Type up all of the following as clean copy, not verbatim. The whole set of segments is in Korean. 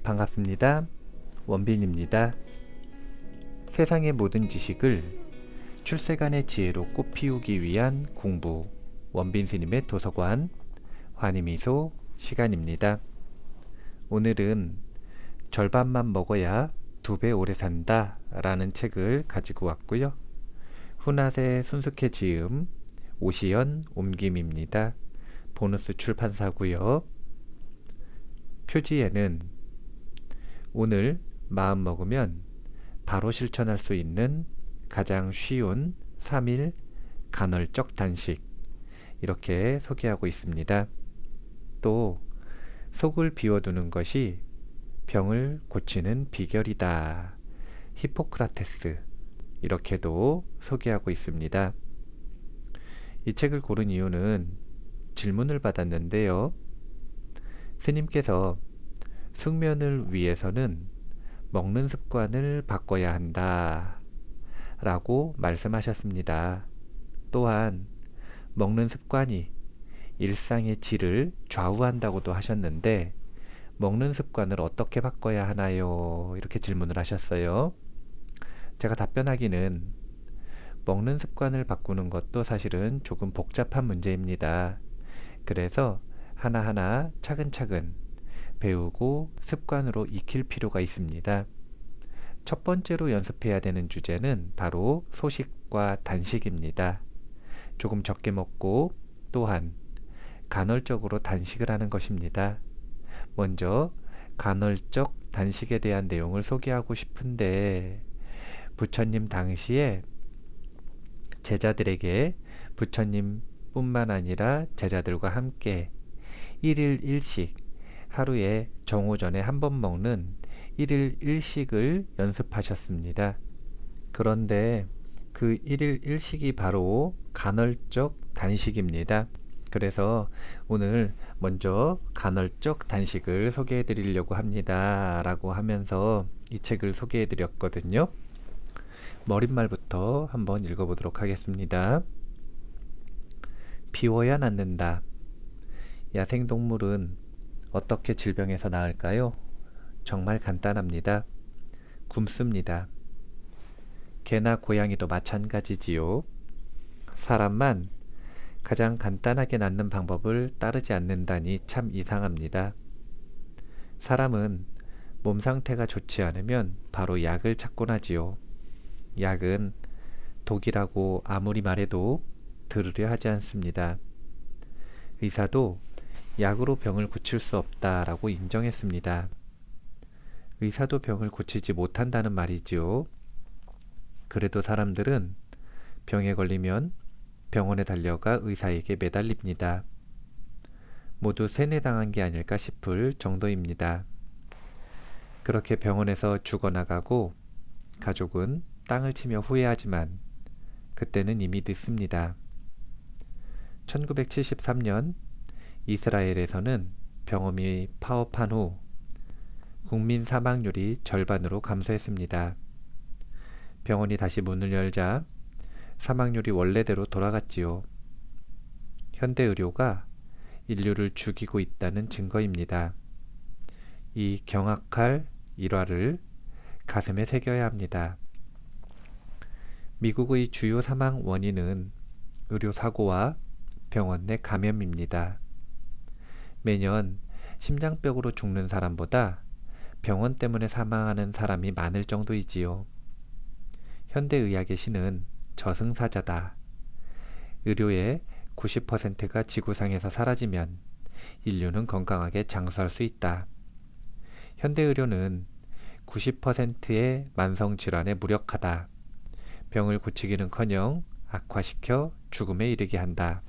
반갑습니다. 원빈입니다. 세상의 모든 지식을 출세간의 지혜로 꽃피우기 위한 공부, 원빈 스님의 도서관 환희미소 시간입니다. 오늘은 절반만 먹어야 2배 오래 산다 라는 책을 가지고 왔고요. 훈앗의 순숙해 지음, 오시연 옮김입니다. 보너스 출판사고요. 표지에는 오늘 마음 먹으면 바로 실천할 수 있는 가장 쉬운 3일 간헐적 단식, 이렇게 소개하고 있습니다. 또 속을 비워두는 것이 병을 고치는 비결이다, 히포크라테스, 이렇게도 소개하고 있습니다. 이 책을 고른 이유는 질문을 받았는데요. 스님께서 숙면을 위해서는 먹는 습관을 바꿔야 한다 라고 말씀하셨습니다. 또한 먹는 습관이 일상의 질을 좌우한다고도 하셨는데, 먹는 습관을 어떻게 바꿔야 하나요? 이렇게 질문을 하셨어요. 제가 답변하기는 먹는 습관을 바꾸는 것도 사실은 조금 복잡한 문제입니다. 그래서 하나하나 차근차근 배우고 습관으로 익힐 필요가 있습니다. 첫 번째로 연습해야 되는 주제는 바로 소식과 단식입니다. 조금 적게 먹고 또한 간헐적으로 단식을 하는 것입니다. 먼저 간헐적 단식에 대한 내용을 소개하고 싶은데, 부처님 당시에 제자들에게 부처님 뿐만 아니라 제자들과 함께 1일 1식, 하루에 정오전에 한 번 먹는 1일 1식을 연습하셨습니다. 그런데 그 1일 1식이 바로 간헐적 단식입니다. 그래서 오늘 먼저 간헐적 단식을 소개해 드리려고 합니다 라고 하면서 이 책을 소개해 드렸거든요. 머릿말부터 한번 읽어보도록 하겠습니다. 비워야 낫는다. 야생동물은 어떻게 질병에서 나을까요? 정말 간단합니다. 굶습니다. 개나 고양이도 마찬가지지요. 사람만 가장 간단하게 낫는 방법을 따르지 않는다니 참 이상합니다. 사람은 몸 상태가 좋지 않으면 바로 약을 찾곤 하지요. 약은 독이라고 아무리 말해도 들으려 하지 않습니다. 의사도 약으로 병을 고칠 수 없다라고 인정했습니다. 의사도 병을 고치지 못한다는 말이지요. 그래도 사람들은 병에 걸리면 병원에 달려가 의사에게 매달립니다. 모두 세뇌당한 게 아닐까 싶을 정도입니다. 그렇게 병원에서 죽어나가고 가족은 땅을 치며 후회하지만 그때는 이미 늦습니다. 1973년 이스라엘에서는 병원이 파업한 후 국민 사망률이 절반으로 감소했습니다. 병원이 다시 문을 열자 사망률이 원래대로 돌아갔지요. 현대 의료가 인류를 죽이고 있다는 증거입니다. 이 경악할 일화를 가슴에 새겨야 합니다. 미국의 주요 사망 원인은 의료사고와 병원 내 감염입니다. 매년 심장병으로 죽는 사람보다 병원 때문에 사망하는 사람이 많을 정도이지요. 현대의학의 신은 저승사자다. 의료의 90%가 지구상에서 사라지면 인류는 건강하게 장수할 수 있다. 현대의료는 90%의 만성질환에 무력하다. 병을 고치기는커녕 악화시켜 죽음에 이르게 한다.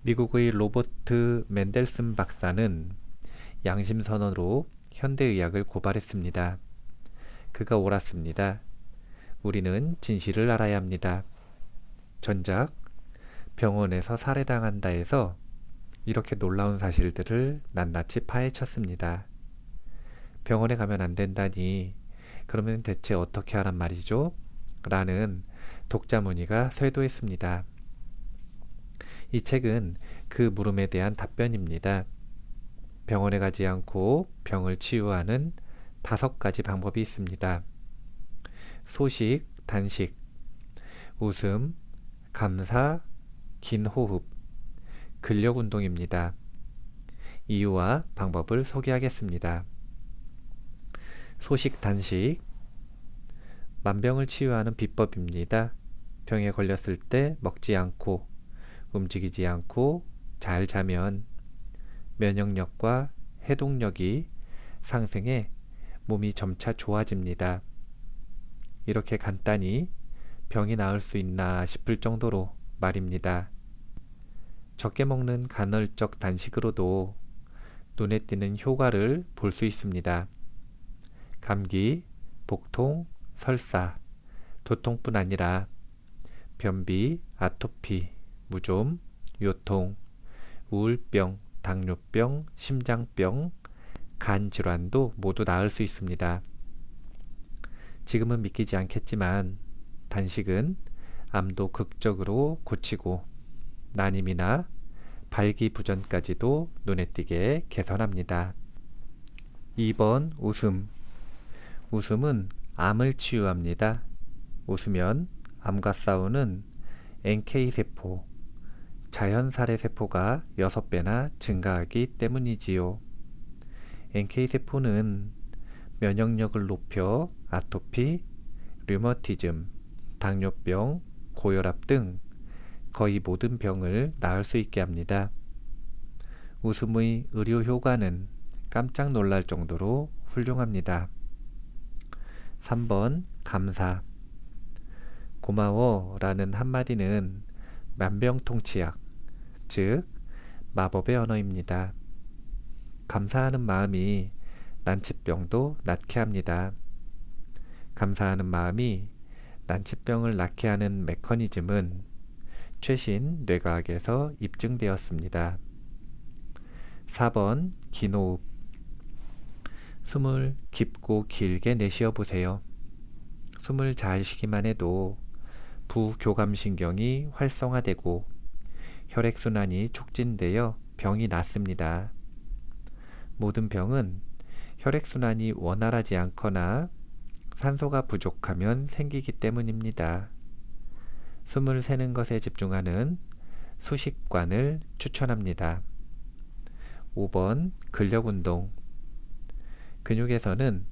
미국의 로버트 맨델슨 박사는 양심선언으로 현대의학을 고발했습니다. 그가 옳았습니다. 우리는 진실을 알아야 합니다. 전작 병원에서 살해당한다 해서 이렇게 놀라운 사실들을 낱낱이 파헤쳤습니다. 병원에 가면 안 된다니 그러면 대체 어떻게 하란 말이죠? 라는 독자 문의가 쇄도했습니다. 이 책은 그 물음에 대한 답변입니다. 병원에 가지 않고 병을 치유하는 5가지 방법이 있습니다. 소식, 단식, 웃음, 감사, 긴 호흡, 근력 운동입니다. 이유와 방법을 소개하겠습니다. 소식, 단식, 만병을 치유하는 비법입니다. 병에 걸렸을 때 먹지 않고 움직이지 않고 잘 자면 면역력과 해독력이 상승해 몸이 점차 좋아집니다. 이렇게 간단히 병이 나을 수 있나 싶을 정도로 말입니다. 적게 먹는 간헐적 단식으로도 눈에 띄는 효과를 볼 수 있습니다. 감기, 복통, 설사, 도통뿐 아니라 변비, 아토피, 무좀, 요통, 우울병, 당뇨병, 심장병, 간 질환도 모두 나을 수 있습니다. 지금은 믿기지 않겠지만 단식은 암도 극적으로 고치고 난임이나 발기부전까지도 눈에 띄게 개선합니다. 2번 웃음. 웃음은 암을 치유합니다. 웃으면 암과 싸우는 NK세포, 자연살해세포가 6배나 증가하기 때문이지요. NK세포는 면역력을 높여 아토피, 류머티즘, 당뇨병, 고혈압 등 거의 모든 병을 나을 수 있게 합니다. 웃음의 의료 효과는 깜짝 놀랄 정도로 훌륭합니다. 3번 감사. 고마워 라는 한마디는 만병통치약, 즉 마법의 언어입니다. 감사하는 마음이 난치병도 낫게 합니다. 감사하는 마음이 난치병을 낫게 하는 메커니즘은 최신 뇌과학에서 입증되었습니다. 4번 긴 호흡. 숨을 깊고 길게 내쉬어 보세요. 숨을 잘 쉬기만 해도 부교감신경이 활성화되고 혈액순환이 촉진되어 병이 낫습니다. 모든 병은 혈액순환이 원활하지 않거나 산소가 부족하면 생기기 때문입니다. 숨을 새는 것에 집중하는 수식관을 추천합니다. 5번 근력운동. 근육에서는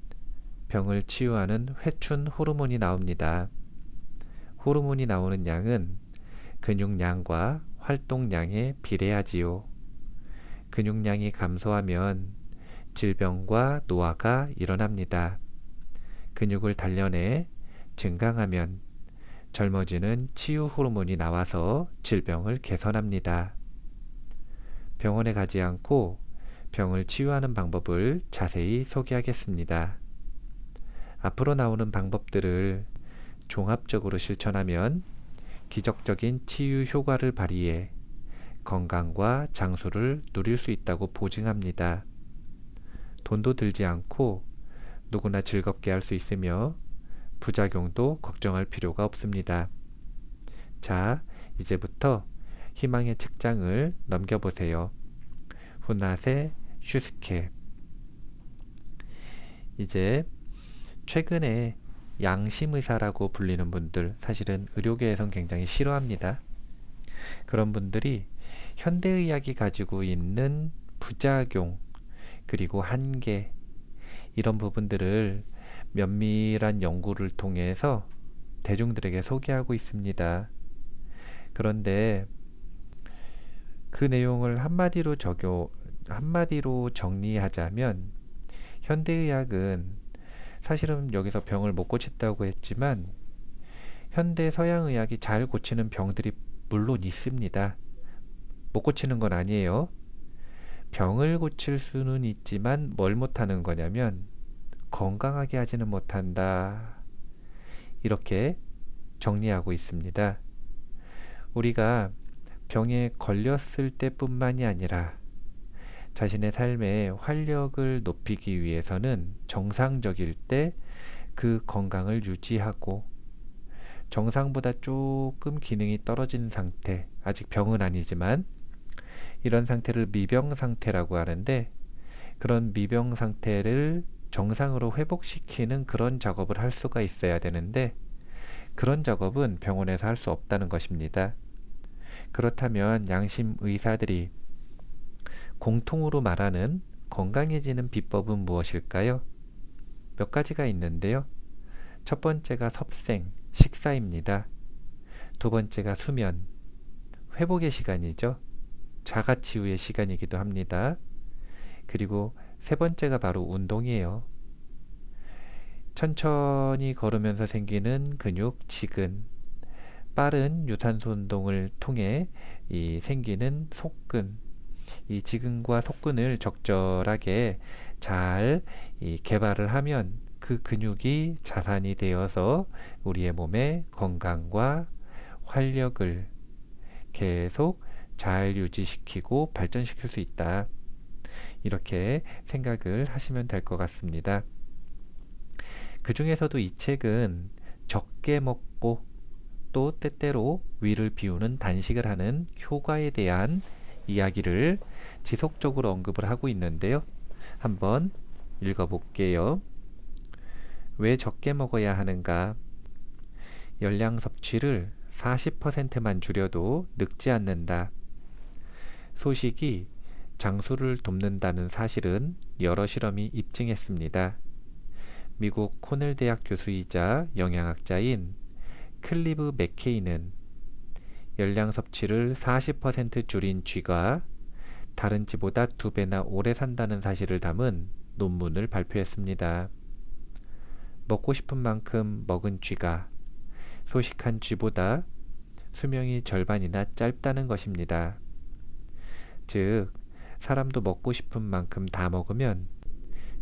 병을 치유하는 회춘 호르몬이 나옵니다. 호르몬이 나오는 양은 근육량과 활동량에 비례하지요. 근육량이 감소하면 질병과 노화가 일어납니다. 근육을 단련해 증강하면 젊어지는 치유 호르몬이 나와서 질병을 개선합니다. 병원에 가지 않고 병을 치유하는 방법을 자세히 소개하겠습니다. 앞으로 나오는 방법들을 종합적으로 실천하면 기적적인 치유 효과를 발휘해 건강과 장수를 누릴 수 있다고 보증합니다. 돈도 들지 않고 누구나 즐겁게 할 수 있으며 부작용도 걱정할 필요가 없습니다. 자, 이제부터 희망의 책장을 넘겨보세요. 후나세 슈스케. 이제 최근에 양심의사라고 불리는 분들, 사실은 의료계에선 굉장히 싫어합니다. 그런 분들이 현대의학이 가지고 있는 부작용, 그리고 한계, 이런 부분들을 면밀한 연구를 통해서 대중들에게 소개하고 있습니다. 그런데 그 내용을 한마디로 정리하자면 현대의학은 사실은 여기서 병을 못 고친다고 했지만 현대 서양의학이 잘 고치는 병들이 물론 있습니다. 못 고치는 건 아니에요. 병을 고칠 수는 있지만 뭘 못하는 거냐면 건강하게 하지는 못한다. 이렇게 정리하고 있습니다. 우리가 병에 걸렸을 때뿐만이 아니라 자신의 삶의 활력을 높이기 위해서는 정상적일 때 그 건강을 유지하고 정상보다 조금 기능이 떨어진 상태, 아직 병은 아니지만 이런 상태를 미병 상태라고 하는데 그런 미병 상태를 정상으로 회복시키는 그런 작업을 할 수가 있어야 되는데 그런 작업은 병원에서 할 수 없다는 것입니다. 그렇다면 양심 의사들이 공통으로 말하는 건강해지는 비법은 무엇일까요? 몇 가지가 있는데요. 첫 번째가 섭생, 식사입니다. 두 번째가 수면, 회복의 시간이죠. 자가치유의 시간이기도 합니다. 그리고 세 번째가 바로 운동이에요. 천천히 걸으면서 생기는 근육, 지근, 빠른 유산소 운동을 통해 생기는 속근, 이 지근과 속근을 적절하게 잘 개발을 하면 그 근육이 자산이 되어서 우리의 몸의 건강과 활력을 계속 잘 유지시키고 발전시킬 수 있다. 이렇게 생각을 하시면 될 것 같습니다. 그 중에서도 이 책은 적게 먹고 또 때때로 위를 비우는 단식을 하는 효과에 대한 이야기를 지속적으로 언급을 하고 있는데요. 한번 읽어볼게요. 왜 적게 먹어야 하는가? 열량 섭취를 40%만 줄여도 늙지 않는다. 소식이 장수를 돕는다는 사실은 여러 실험이 입증했습니다. 미국 코넬 대학 교수이자 영양학자인 클리브 맥케이는 열량 섭취를 40% 줄인 쥐가 다른 쥐보다 2배나 오래 산다는 사실을 담은 논문을 발표했습니다. 먹고 싶은 만큼 먹은 쥐가 소식한 쥐보다 수명이 절반이나 짧다는 것입니다. 즉, 사람도 먹고 싶은 만큼 다 먹으면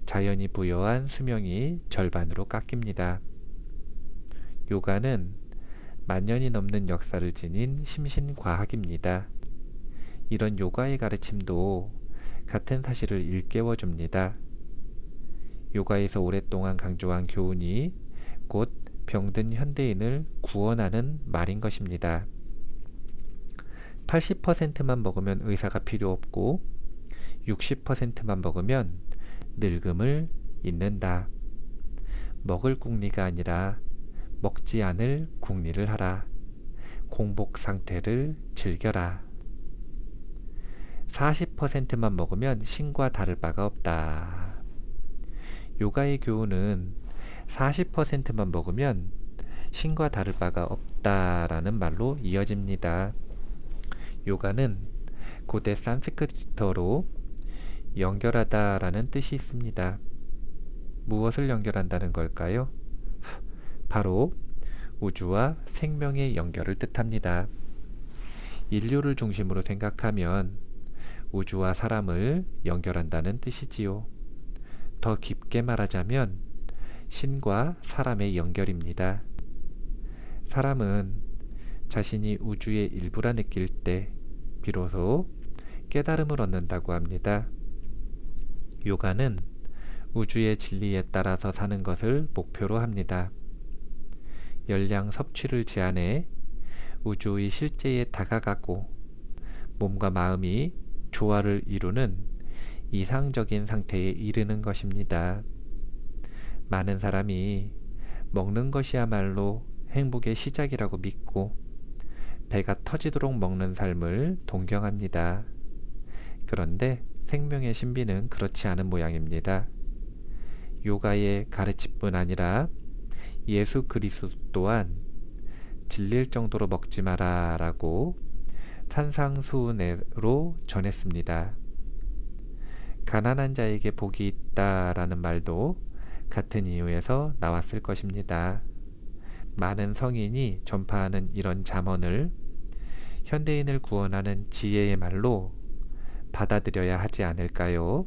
자연이 부여한 수명이 절반으로 깎입니다. 요가는 만년이 넘는 역사를 지닌 심신과학입니다. 이런 요가의 가르침도 같은 사실을 일깨워 줍니다. 요가에서 오랫동안 강조한 교훈이 곧 병든 현대인을 구원하는 말인 것입니다. 80%만 먹으면 의사가 필요 없고 60%만 먹으면 늙음을 잇는다. 먹을 궁리가 아니라 먹지 않을 궁리를 하라. 공복 상태를 즐겨라. 40%만 먹으면 신과 다를 바가 없다. 요가의 교훈은 40%만 먹으면 신과 다를 바가 없다라는 말로 이어집니다. 요가는 고대 산스크리트어로 연결하다라는 뜻이 있습니다. 무엇을 연결한다는 걸까요? 바로 우주와 생명의 연결을 뜻합니다. 인류를 중심으로 생각하면 우주와 사람을 연결한다는 뜻이지요. 더 깊게 말하자면 신과 사람의 연결입니다. 사람은 자신이 우주의 일부라 느낄 때 비로소 깨달음을 얻는다고 합니다. 요가는 우주의 진리에 따라서 사는 것을 목표로 합니다. 열량 섭취를 제한해 우주의 실제에 다가가고 몸과 마음이 조화를 이루는 이상적인 상태에 이르는 것입니다. 많은 사람이 먹는 것이야말로 행복의 시작이라고 믿고 배가 터지도록 먹는 삶을 동경합니다. 그런데 생명의 신비는 그렇지 않은 모양입니다. 요가의 가르침뿐 아니라 예수 그리스도 또한 질릴 정도로 먹지 마라 라고 산상수훈으로 전했습니다. 가난한 자에게 복이 있다라는 말도 같은 이유에서 나왔을 것입니다. 많은 성인이 전파하는 이런 잠언을 현대인을 구원하는 지혜의 말로 받아들여야 하지 않을까요?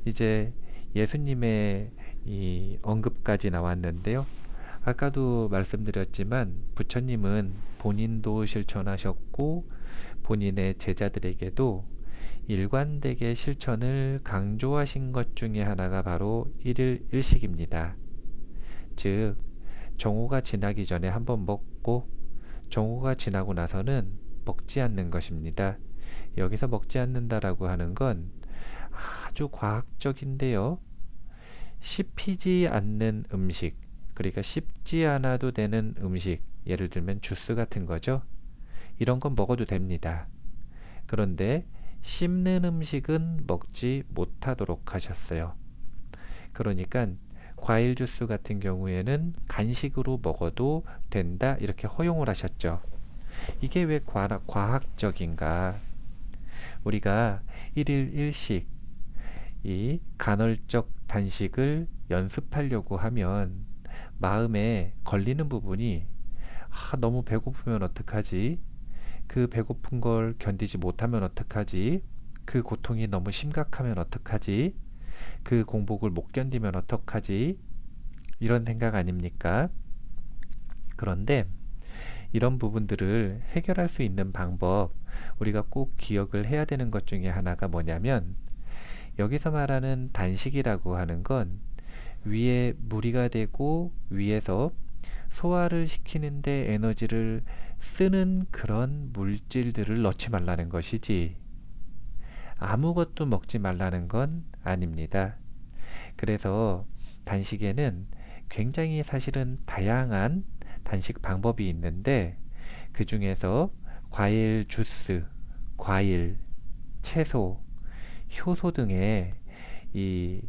이제 예수님의 이 언급까지 나왔는데요. 아까도 말씀드렸지만 부처님은 본인도 실천하셨고 본인의 제자들에게도 일관되게 실천을 강조하신 것 중에 하나가 바로 일일 일식입니다. 즉 정오가 지나기 전에 한번 먹고 정오가 지나고 나서는 먹지 않는 것입니다. 여기서 먹지 않는다라고 하는 건 아주 과학적인데요. 씹히지 않는 음식, 그러니까 씹지 않아도 되는 음식, 예를 들면 주스 같은 거죠. 이런 건 먹어도 됩니다. 그런데 씹는 음식은 먹지 못하도록 하셨어요. 그러니까 과일 주스 같은 경우에는 간식으로 먹어도 된다 이렇게 허용을 하셨죠. 이게 왜 과학적인가? 우리가 1일 1식 이 간헐적 단식을 연습하려고 하면 마음에 걸리는 부분이 너무 배고프면 어떡하지? 그 배고픈 걸 견디지 못하면 어떡하지? 그 고통이 너무 심각하면 어떡하지? 그 공복을 못 견디면 어떡하지? 이런 생각 아닙니까? 그런데 이런 부분들을 해결할 수 있는 방법, 우리가 꼭 기억을 해야 되는 것 중에 하나가 뭐냐면, 여기서 말하는 단식이라고 하는 건 위에 무리가 되고 위에서 소화를 시키는데 에너지를 쓰는 그런 물질들을 넣지 말라는 것이지, 아무것도 먹지 말라는 건 아닙니다. 그래서 단식에는 굉장히 사실은 다양한 단식 방법이 있는데, 그 중에서 과일 주스, 과일, 채소, 효소 등의 이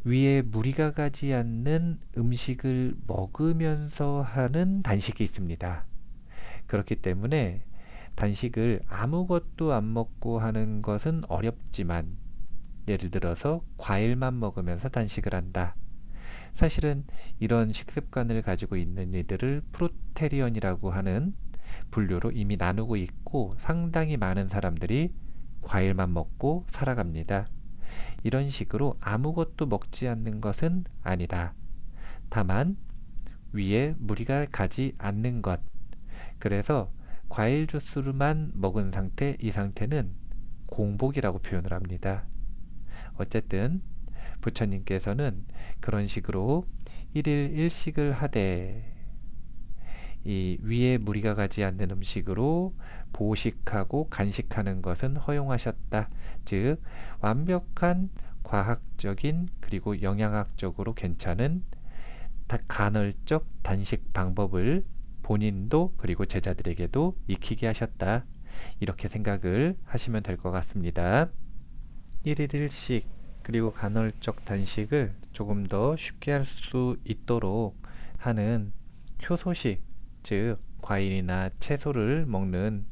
위에 무리가 가지 않는 음식을 먹으면서 하는 단식이 있습니다. 그렇기 때문에 단식을 아무것도 안 먹고 하는 것은 어렵지만, 예를 들어서 과일만 먹으면서 단식을 한다. 사실은 이런 식습관을 가지고 있는 이들을 프루테리언이라고 하는 분류로 이미 나누고 있고, 상당히 많은 사람들이 과일만 먹고 살아갑니다. 이런 식으로 아무것도 먹지 않는 것은 아니다. 다만 위에 무리가 가지 않는 것. 그래서 과일 주스만 먹은 상태, 이 상태는 공복이라고 표현을 합니다. 어쨌든 부처님께서는 그런 식으로 1일 1식을 하되 이 위에 무리가 가지 않는 음식으로 보식하고 간식하는 것은 허용하셨다. 즉 완벽한 과학적인 그리고 영양학적으로 괜찮은 간헐적 단식 방법을 본인도 그리고 제자들에게도 익히게 하셨다. 이렇게 생각을 하시면 될 것 같습니다. 1일 1식 그리고 간헐적 단식을 조금 더 쉽게 할 수 있도록 하는 효소식, 즉 과일이나 채소를 먹는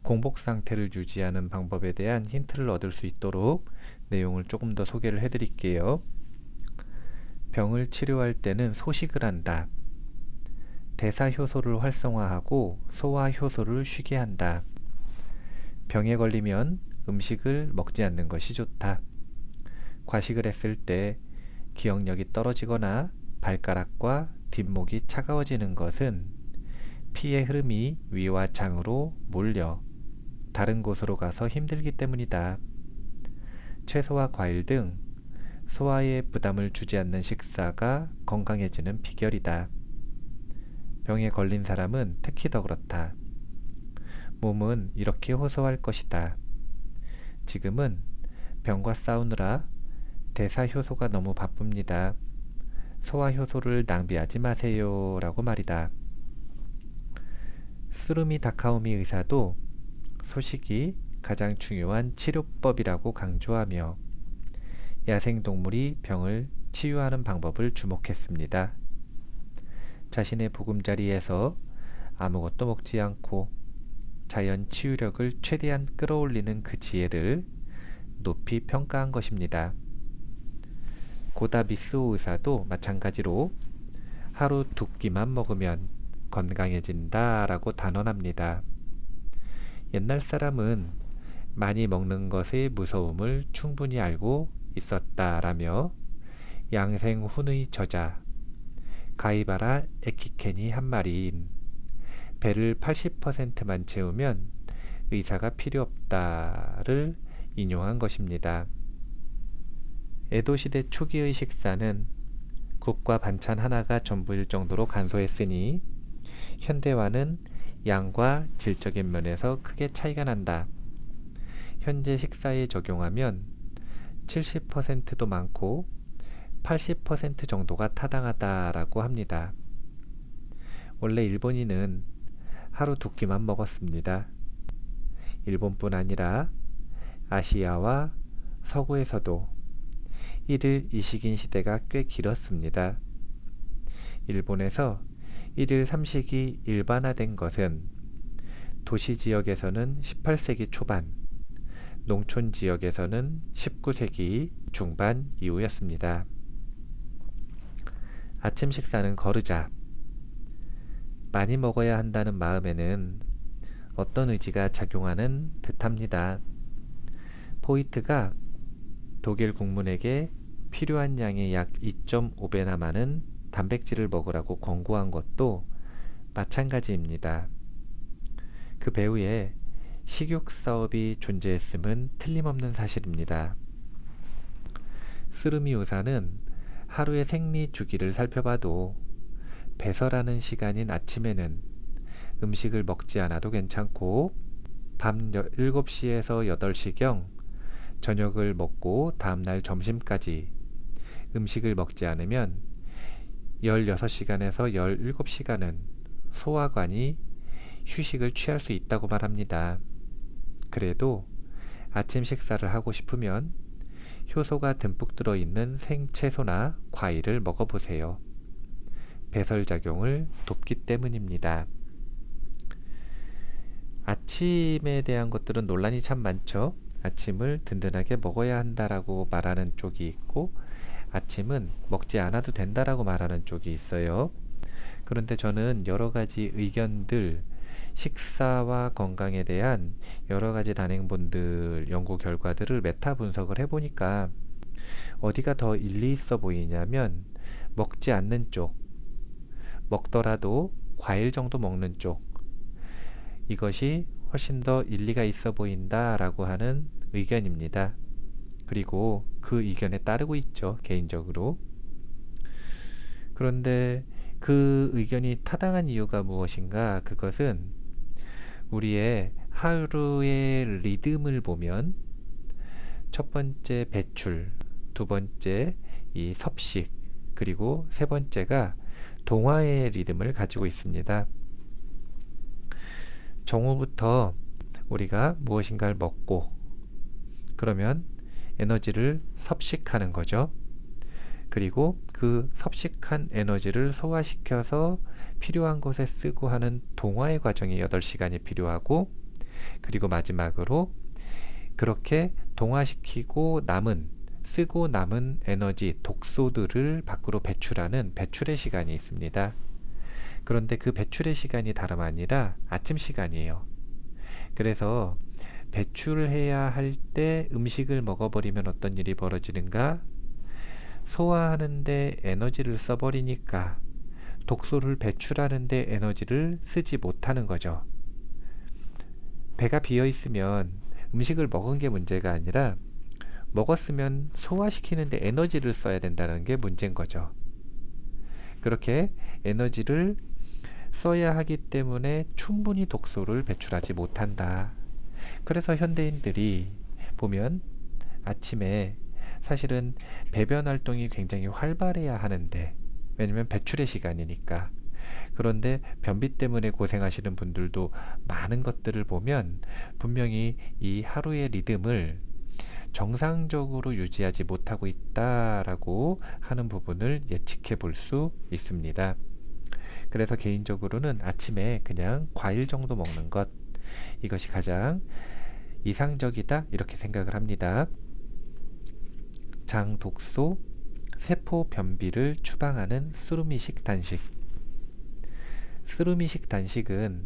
공복 상태를 유지하는 방법에 대한 힌트를 얻을 수 있도록 내용을 조금 더 소개를 해드릴게요. 병을 치료할 때는 소식을 한다. 대사효소를 활성화하고 소화효소를 쉬게 한다. 병에 걸리면 음식을 먹지 않는 것이 좋다. 과식을 했을 때 기억력이 떨어지거나 발가락과 뒷목이 차가워지는 것은 피의 흐름이 위와 장으로 몰려 다른 곳으로 가서 힘들기 때문이다. 채소와 과일 등 소화에 부담을 주지 않는 식사가 건강해지는 비결이다. 병에 걸린 사람은 특히 더 그렇다. 몸은 이렇게 호소할 것이다. 지금은 병과 싸우느라 대사효소가 너무 바쁩니다. 소화효소를 낭비하지 마세요 라고 말이다. 스루미 다카오미 의사도 소식이 가장 중요한 치료법이라고 강조하며 야생동물이 병을 치유하는 방법을 주목했습니다. 자신의 보금자리에서 아무것도 먹지 않고 자연 치유력을 최대한 끌어올리는 그 지혜를 높이 평가한 것입니다. 고다 미스오 의사도 마찬가지로 하루 2끼만 먹으면 건강해진다 라고 단언합니다. 옛날 사람은 많이 먹는 것의 무서움을 충분히 알고 있었다라며 양생훈의 저자 가이바라 에키켄이 한 말인 배를 80%만 채우면 의사가 필요 없다를 인용한 것입니다. 에도시대 초기의 식사는 국과 반찬 하나가 전부일 정도로 간소했으니 현대화는 양과 질적인 면에서 크게 차이가 난다. 현재 식사에 적용하면 70%도 많고 80% 정도가 타당하다라고 합니다. 원래 일본인은 하루 2끼만 먹었습니다. 일본뿐 아니라 아시아와 서구에서도 1일 2식인 시대가 꽤 길었습니다. 일본에서 1일 3식이 일반화된 것은 도시 지역에서는 18세기 초반, 농촌 지역에서는 19세기 중반 이후였습니다. 아침 식사는 거르자. 많이 먹어야 한다는 마음에는 어떤 의지가 작용하는 듯합니다. 포이트가 독일 국민에게 필요한 양의 약 2.5배나 많은 단백질을 먹으라고 권고한 것도 마찬가지입니다. 그 배후에 식욕 사업이 존재했음은 틀림없는 사실입니다. 스루미 의사는 하루의 생리 주기를 살펴봐도 배설하는 시간인 아침에는 음식을 먹지 않아도 괜찮고 밤 7시에서 8시경 저녁을 먹고 다음날 점심까지 음식을 먹지 않으면 16시간에서 17시간은 소화관이 휴식을 취할 수 있다고 말합니다. 그래도 아침 식사를 하고 싶으면 효소가 듬뿍 들어있는 생채소나 과일을 먹어보세요. 배설작용을 돕기 때문입니다. 아침에 대한 것들은 논란이 참 많죠. 아침을 든든하게 먹어야 한다라고 말하는 쪽이 있고, 아침은 먹지 않아도 된다라고 말하는 쪽이 있어요. 그런데 저는 여러 가지 의견들, 식사와 건강에 대한 여러 가지 단행본들, 연구 결과들을 메타 분석을 해보니까 어디가 더 일리 있어 보이냐면 먹지 않는 쪽, 먹더라도 과일 정도 먹는 쪽, 이것이 훨씬 더 일리가 있어 보인다라고 하는 의견입니다. 그리고 그 의견에 따르고 있죠, 개인적으로. 그런데 그 의견이 타당한 이유가 무엇인가? 그것은 우리의 하루의 리듬을 보면 첫 번째 배출, 두 번째 이 섭식, 그리고 세 번째가 동화의 리듬을 가지고 있습니다. 정오부터 우리가 무엇인가를 먹고 그러면 에너지를 섭식하는 거죠. 그리고 그 섭식한 에너지를 소화시켜서 필요한 곳에 쓰고 하는 동화의 과정이 8시간이 필요하고, 그리고 마지막으로 그렇게 동화시키고 쓰고 남은 에너지, 독소들을 밖으로 배출하는 배출의 시간이 있습니다. 그런데 그 배출의 시간이 다름 아니라 아침 시간이에요. 그래서 배출을 해야 할 때 음식을 먹어버리면 어떤 일이 벌어지는가? 소화하는데 에너지를 써버리니까 독소를 배출하는데 에너지를 쓰지 못하는 거죠. 배가 비어 있으면 음식을 먹은 게 문제가 아니라 먹었으면 소화시키는데 에너지를 써야 된다는 게 문제인 거죠. 그렇게 에너지를 써야 하기 때문에 충분히 독소를 배출하지 못한다. 그래서 현대인들이 보면 아침에 사실은 배변 활동이 굉장히 활발해야 하는데, 왜냐면 배출의 시간이니까. 그런데 변비 때문에 고생하시는 분들도 많은 것들을 보면 분명히 이 하루의 리듬을 정상적으로 유지하지 못하고 있다라고 하는 부분을 예측해 볼 수 있습니다. 그래서 개인적으로는 아침에 그냥 과일 정도 먹는 것, 이것이 가장 이상적이다 이렇게 생각을 합니다. 장 독소, 세포 변비를 추방하는 스루미식 단식. 스루미식 단식은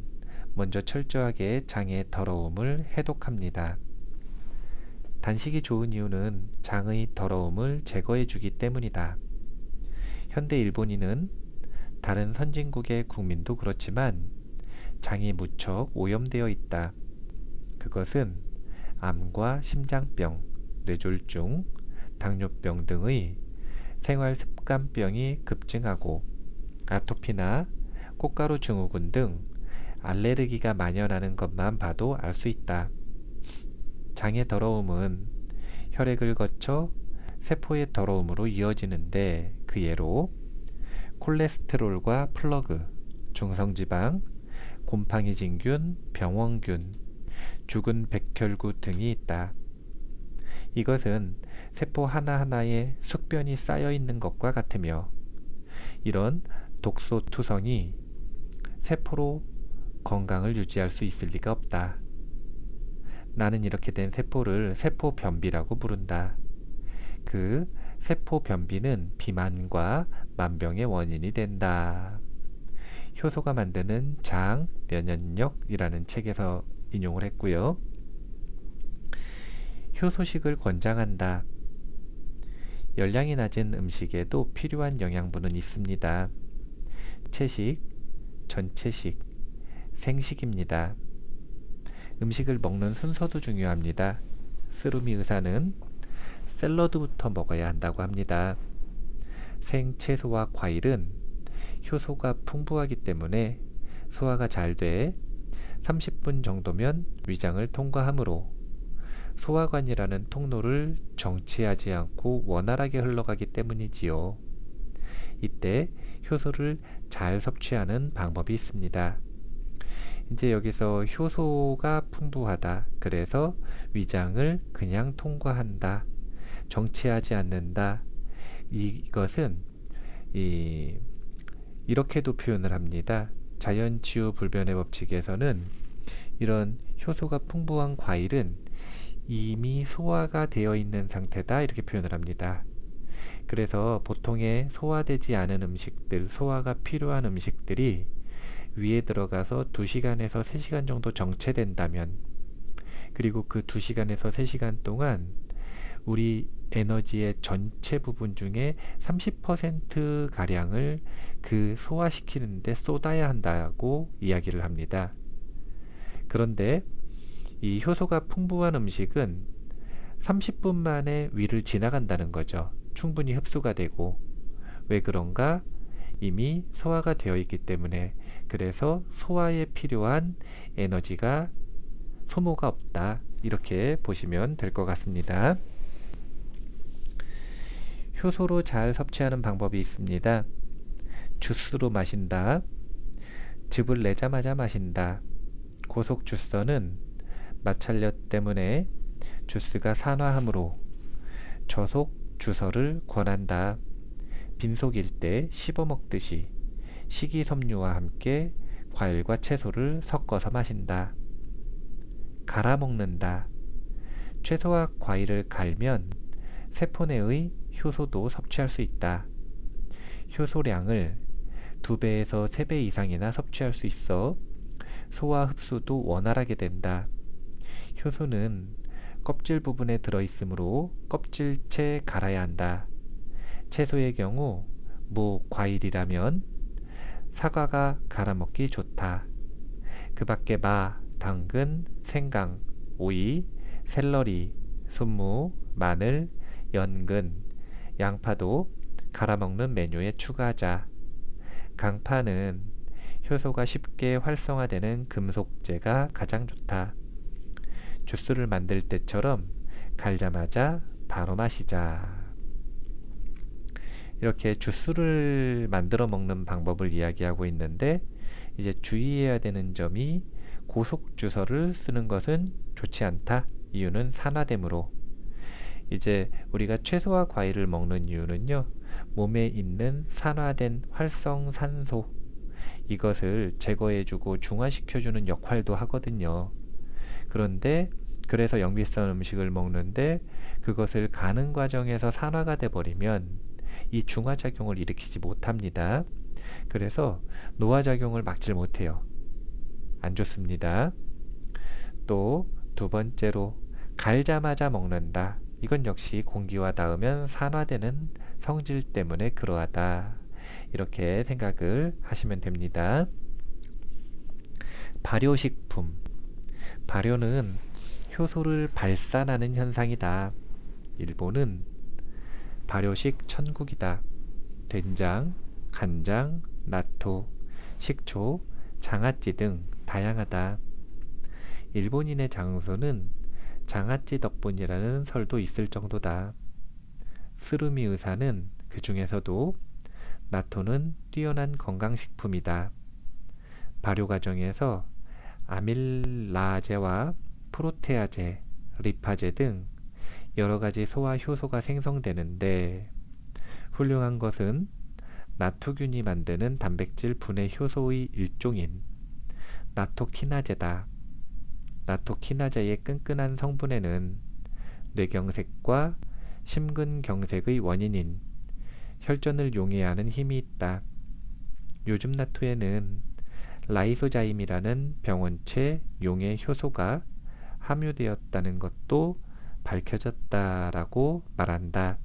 먼저 철저하게 장의 더러움을 해독합니다. 단식이 좋은 이유는 장의 더러움을 제거해 주기 때문이다. 현대 일본인은 다른 선진국의 국민도 그렇지만 장이 무척 오염되어 있다. 그것은 암과 심장병, 뇌졸중, 당뇨병 등의 생활습관병이 급증하고 아토피나 꽃가루 증후군 등 알레르기가 만연하는 것만 봐도 알 수 있다. 장의 더러움은 혈액을 거쳐 세포의 더러움으로 이어지는데 그 예로 콜레스테롤과 플러그, 중성지방, 곰팡이 진균, 병원균, 죽은 백혈구 등이 있다. 이것은 세포 하나하나에 숙변이 쌓여 있는 것과 같으며 이런 독소 투성이 세포로 건강을 유지할 수 있을 리가 없다. 나는 이렇게 된 세포를 세포 변비라고 부른다. 그 세포 변비는 비만과 만병의 원인이 된다. 효소가 만드는 장 면역력이라는 책에서 인용을 했고요. 효소식을 권장한다. 열량이 낮은 음식에도 필요한 영양분은 있습니다. 채식, 전채식, 생식입니다. 음식을 먹는 순서도 중요합니다. 스루미 의사는 샐러드부터 먹어야 한다고 합니다. 생채소와 과일은 효소가 풍부하기 때문에 소화가 잘 돼 30분 정도면 위장을 통과하므로 소화관이라는 통로를 정체하지 않고 원활하게 흘러가기 때문이지요. 이때 효소를 잘 섭취하는 방법이 있습니다. 이제 여기서 효소가 풍부하다. 그래서 위장을 그냥 통과한다. 정체하지 않는다. 이것은 이렇게도 표현을 합니다. 자연치유불변의 법칙에서는 이런 효소가 풍부한 과일은 이미 소화가 되어 있는 상태다 이렇게 표현을 합니다. 그래서 보통의 소화되지 않은 음식들, 소화가 필요한 음식들이 위에 들어가서 2시간에서 3시간 정도 정체된다면, 그리고 그 2시간에서 3시간 동안 우리 에너지의 전체 부분 중에 30%가량을 그 소화시키는데 쏟아야 한다고 이야기를 합니다. 그런데 이 효소가 풍부한 음식은 30분 만에 위를 지나간다는 거죠. 충분히 흡수가 되고. 왜 그런가? 이미 소화가 되어 있기 때문에. 그래서 소화에 필요한 에너지가 소모가 없다. 이렇게 보시면 될 것 같습니다. 효소로 잘 섭취하는 방법이 있습니다. 주스로 마신다. 즙을 내자마자 마신다. 고속주서는 마찰력 때문에 주스가 산화하므로 저속 주서를 권한다. 빈속일 때 씹어 먹듯이 식이섬유와 함께 과일과 채소를 섞어서 마신다. 갈아 먹는다. 채소와 과일을 갈면 세포 내의 효소도 섭취할 수 있다. 효소량을 2배에서 3배 이상이나 섭취할 수 있어 소화 흡수도 원활하게 된다. 효소는 껍질 부분에 들어있으므로 껍질째 갈아야 한다. 채소의 경우 과일이라면 사과가 갈아먹기 좋다. 그 밖에 당근, 생강, 오이, 샐러리, 순무, 마늘, 연근, 양파도 갈아먹는 메뉴에 추가하자. 강파는 효소가 쉽게 활성화되는 금속재가 가장 좋다. 주스를 만들 때처럼 갈자마자 바로 마시자. 이렇게 주스를 만들어 먹는 방법을 이야기하고 있는데, 이제 주의해야 되는 점이 고속주서를 쓰는 것은 좋지 않다. 이유는 산화되므로. 이제 우리가 채소와 과일을 먹는 이유는요, 몸에 있는 산화된 활성산소, 이것을 제거해주고 중화시켜주는 역할도 하거든요. 그런데 그래서 영비성 음식을 먹는데 그것을 가는 과정에서 산화가 돼 버리면 이 중화작용을 일으키지 못합니다. 그래서 노화작용을 막질 못해요. 안 좋습니다. 또 2번째로 갈자마자 먹는다. 이건 역시 공기와 닿으면 산화되는 성질 때문에 그러하다. 이렇게 생각을 하시면 됩니다. 발효식품. 발효는 효소를 발산하는 현상이다. 일본은 발효식 천국이다. 된장, 간장, 나토, 식초, 장아찌 등 다양하다. 일본인의 장소는 장아찌 덕분이라는 설도 있을 정도다. 스루미 의사는 그 중에서도 나토는 뛰어난 건강식품이다. 발효 과정에서 아밀라제와 프로테아제, 리파제 등 여러가지 소화 효소가 생성되는데 훌륭한 것은 나토균이 만드는 단백질 분해 효소의 일종인 나토키나제다. 나토키나제의 끈끈한 성분에는 뇌경색과 심근경색의 원인인 혈전을 용해하는 힘이 있다. 요즘 나토에는 라이소자임이라는 병원체 용해 효소가 함유되었다는 것도 밝혀졌다라고 말한다.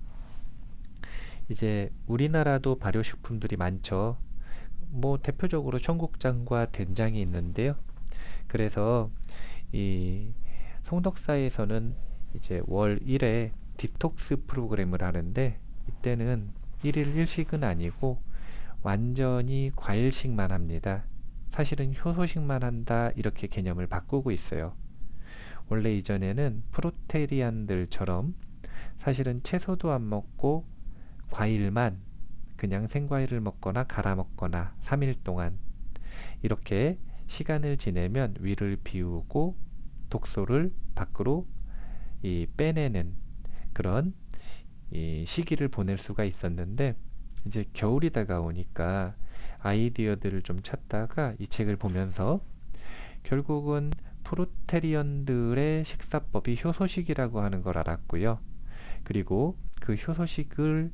이제 우리나라도 발효식품들이 많죠. 뭐 대표적으로 청국장과 된장이 있는데요. 그래서 이 송덕사에서는 이제 월 1회 디톡스 프로그램을 하는데 이때는 1일 1식은 아니고 완전히 과일식만 합니다. 사실은 효소식만 한다 이렇게 개념을 바꾸고 있어요. 원래 이전에는 프로테리안들처럼 사실은 채소도 안 먹고 과일만 그냥 생과일을 먹거나 갈아 먹거나 3일 동안 이렇게 시간을 지내면 위를 비우고 독소를 밖으로 빼내는 그런 시기를 보낼 수가 있었는데 이제 겨울이 다가오니까 아이디어들을 좀 찾다가 이 책을 보면서 결국은 프로테리언들의 식사법이 효소식이라고 하는 걸 알았고요. 그리고 그 효소식의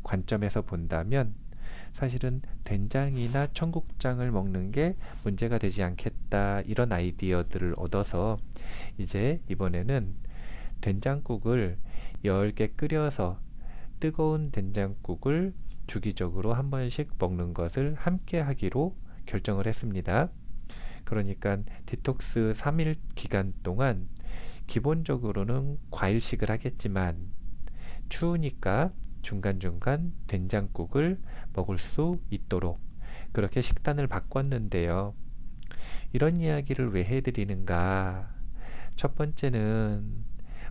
관점에서 본다면 사실은 된장이나 청국장을 먹는 게 문제가 되지 않겠다 이런 아이디어들을 얻어서 이제 이번에는 된장국을 10개 끓여서 뜨거운 된장국을 주기적으로 한 번씩 먹는 것을 함께 하기로 결정을 했습니다. 그러니까 디톡스 3일 기간 동안 기본적으로는 과일식을 하겠지만 추우니까 중간중간 된장국을 먹을 수 있도록 그렇게 식단을 바꿨는데요. 이런 이야기를 왜 해드리는가? 첫 번째는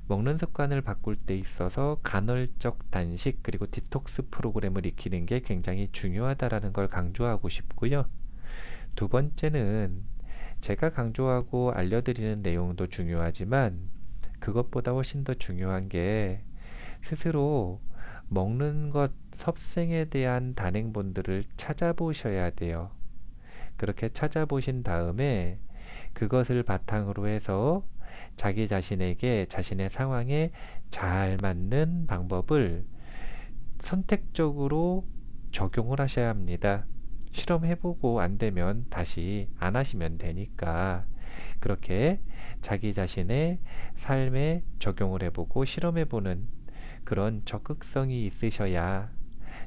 먹는 습관을 바꿀 때 있어서 간헐적 단식 그리고 디톡스 프로그램을 익히는 게 굉장히 중요하다라는 걸 강조하고 싶고요. 두 번째는 제가 강조하고 알려드리는 내용도 중요하지만 그것보다 훨씬 더 중요한 게 스스로 먹는 것 섭생에 대한 단행본들을 찾아보셔야 돼요. 그렇게 찾아보신 다음에 그것을 바탕으로 해서 자기 자신에게 자신의 상황에 잘 맞는 방법을 선택적으로 적용을 하셔야 합니다. 실험해보고 안 되면 다시 안 하시면 되니까 그렇게 자기 자신의 삶에 적용을 해보고 실험해보는 그런 적극성이 있으셔야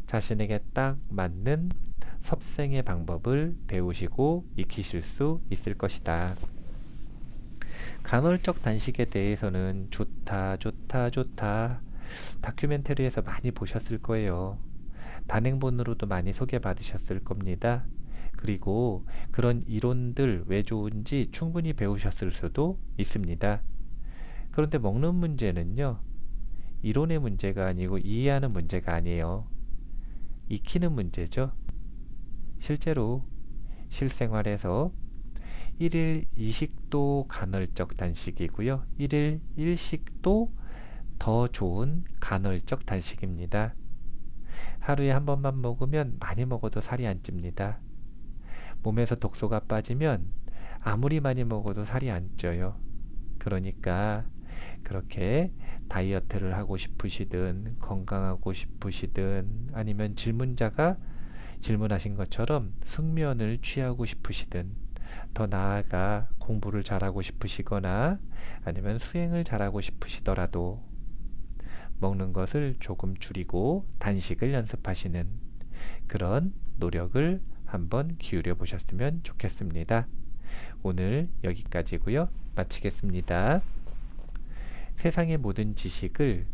자신에게 딱 맞는 섭생의 방법을 배우시고 익히실 수 있을 것이다. 간헐적 단식에 대해서는 좋다 다큐멘터리에서 많이 보셨을 거예요. 단행본으로도 많이 소개받으셨을 겁니다. 그리고 그런 이론들 왜 좋은지 충분히 배우셨을 수도 있습니다. 그런데 먹는 문제는요, 이론의 문제가 아니고 이해하는 문제가 아니에요. 익히는 문제죠. 실제로 실생활에서 1일 2식도 간헐적 단식이고요. 1일 1식도 더 좋은 간헐적 단식입니다. 하루에 한 번만 먹으면 많이 먹어도 살이 안 찝니다. 몸에서 독소가 빠지면 아무리 많이 먹어도 살이 안 쪄요. 그러니까 그렇게 다이어트를 하고 싶으시든 건강하고 싶으시든 아니면 질문자가 질문하신 것처럼 숙면을 취하고 싶으시든 더 나아가 공부를 잘하고 싶으시거나 아니면 수행을 잘하고 싶으시더라도 먹는 것을 조금 줄이고 단식을 연습하시는 그런 노력을 한번 기울여 보셨으면 좋겠습니다. 오늘 여기까지고요. 마치겠습니다. 세상의 모든 지식을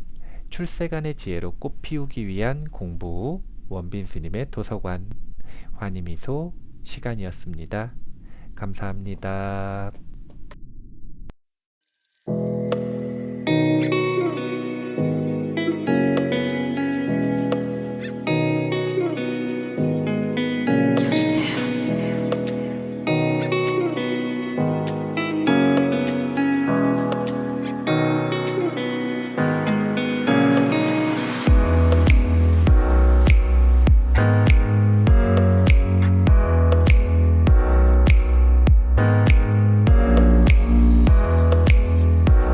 출세간의 지혜로 꽃피우기 위한 공부 원빈 스님의 도서관 환희미소 시간이었습니다. 감사합니다.